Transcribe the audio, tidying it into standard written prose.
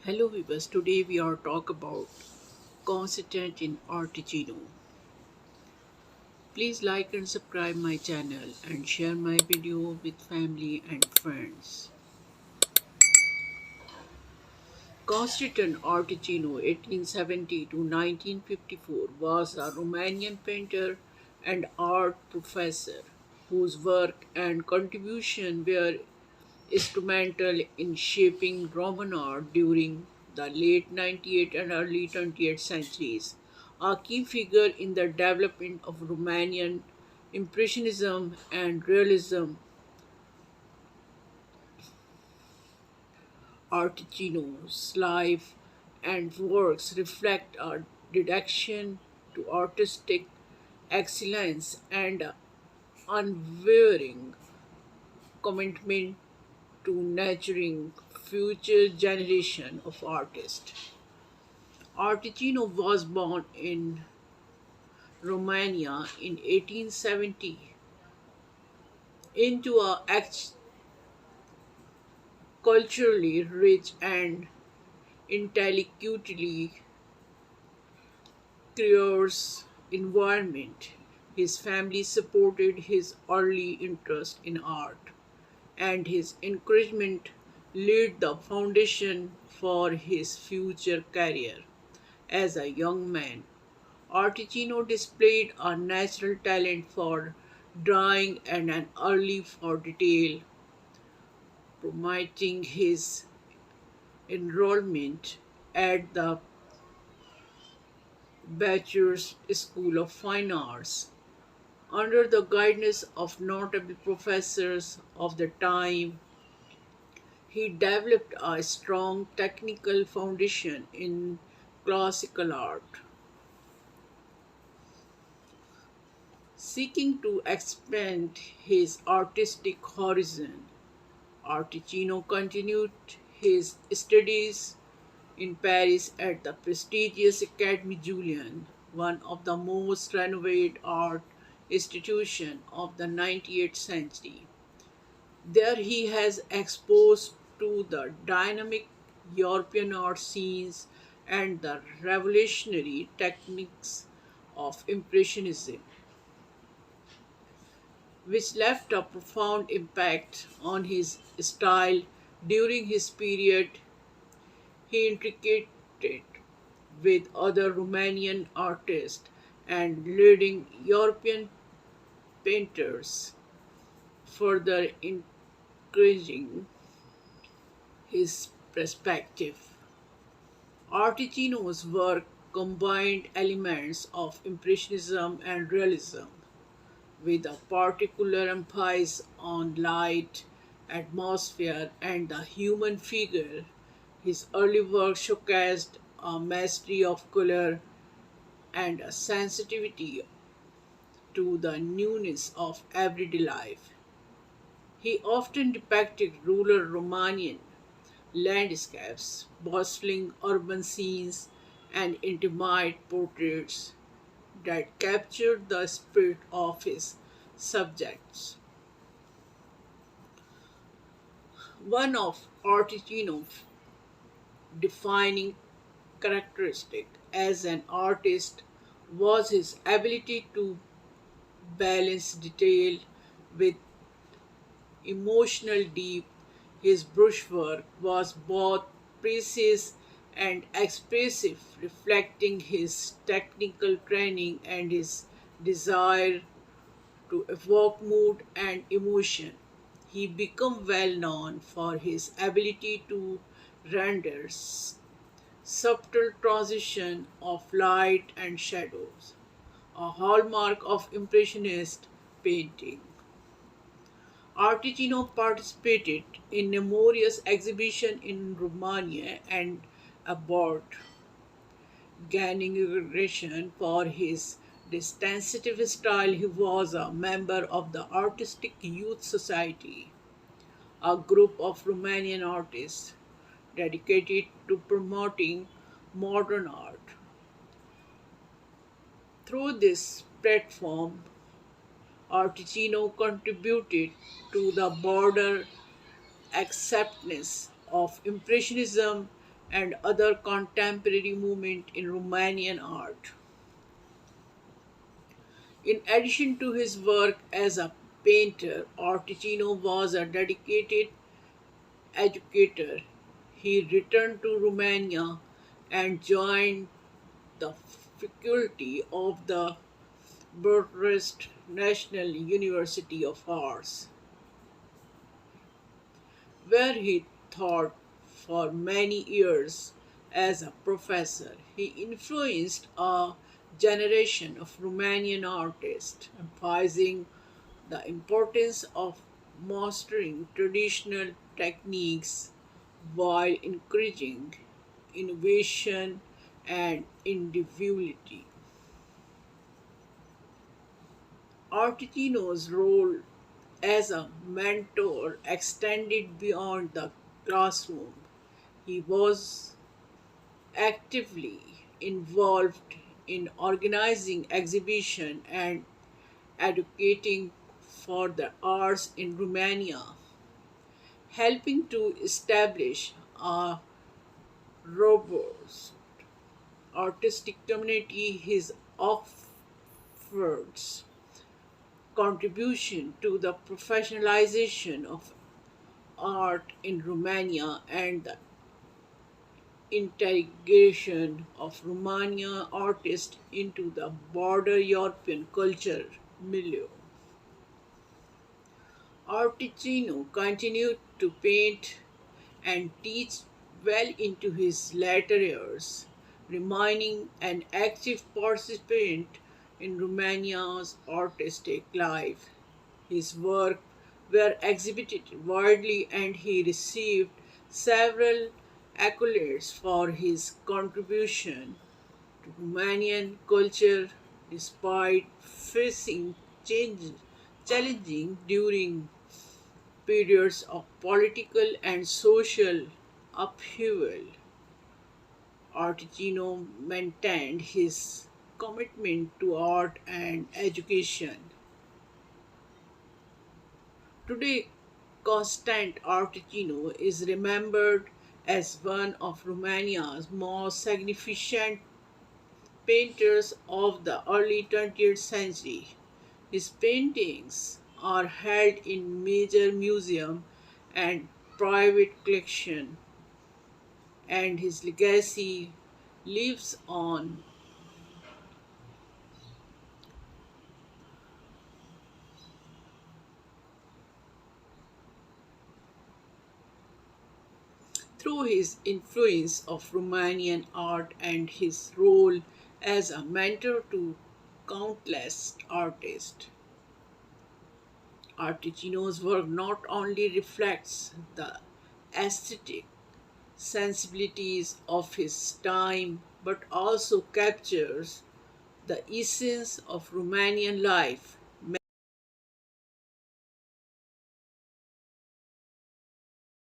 Hello viewers, today we are talk about Constantine Artigino. Please like and subscribe my channel and share my video with family and friends. Constantine Artigino 1870 to 1954 was a Romanian painter and art professor whose work and contribution were instrumental in shaping Roman art during the late 19th and early 20th centuries. A key figure in the development of Romanian Impressionism and Realism, Articino's life and works reflect a dedication to artistic excellence and an unwavering commitment to nurturing future generation of artists. Articino was born in Romania in 1870 into a culturally rich and intellectually curious environment. His family supported his early interest in art, and his encouragement laid the foundation for his future career. As a young man, Articino displayed a natural talent for drawing and an early for detail, promoting his enrollment at the Bachelor's School of Fine Arts. Under the guidance of notable professors of the time, he developed a strong technical foundation in classical art. Seeking to expand his artistic horizon, Articino continued his studies in Paris at the prestigious Académie Julian, one of the most renowned art institutions of the 19th century. There he has exposed to the dynamic European art scenes and the revolutionary techniques of Impressionism, which left a profound impact on his style during his period. He integrated with other Romanian artists and leading European painters, further encouraging his perspective. Articino's work combined elements of Impressionism and Realism, with a particular emphasis on light, atmosphere, and the human figure. His early work showcased a mastery of color and a sensitivity to the newness of everyday life. He often depicted rural Romanian landscapes, bustling urban scenes, and intimate portraits that captured the spirit of his subjects. One of Articino's defining characteristic as an artist was his ability to balance detail with emotional depth. His brushwork was both precise and expressive, reflecting his technical training and his desire to evoke mood and emotion. He became well known for his ability to render subtle transition of light and shadows, a hallmark of Impressionist painting. Articino participated in numerous exhibitions in Romania and abroad, gaining recognition for his distinctive style. He was a member of the Artistic Youth Society, a group of Romanian artists dedicated to promoting modern art. Through this platform, Articino contributed to the broader acceptance of Impressionism and other contemporary movement in Romanian art. In addition to his work as a painter, Orticino was a dedicated educator. He returned to Romania and joined the faculty of the Bucharest National University of Arts, where he taught for many years as a professor. He influenced a generation of Romanian artists, emphasizing the importance of mastering traditional techniques while encouraging innovation and individuality. Articino's role as a mentor extended beyond the classroom. He was actively involved in organizing exhibition and advocating for the arts in Romania, helping to establish a robust artistic community. His efforts contribution to the professionalization of art in Romania and the integration of Romanian artists into the broader European culture milieu. Articino continued to paint and teach well into his later years, remaining an active participant in Romania's artistic life. His work were exhibited widely and he received several accolades for his contribution to Romanian culture despite facing challenging during periods of political and social upheaval. Articino maintained his commitment to art and education. Today, Constant Articino is remembered as one of Romania's most significant painters of the early 20th century. His paintings are held in major museums and private collection, and his legacy lives on through his influence of Romanian art and his role as a mentor to countless artists. Articino's work not only reflects the aesthetic sensibilities of his time but also captures the essence of Romanian life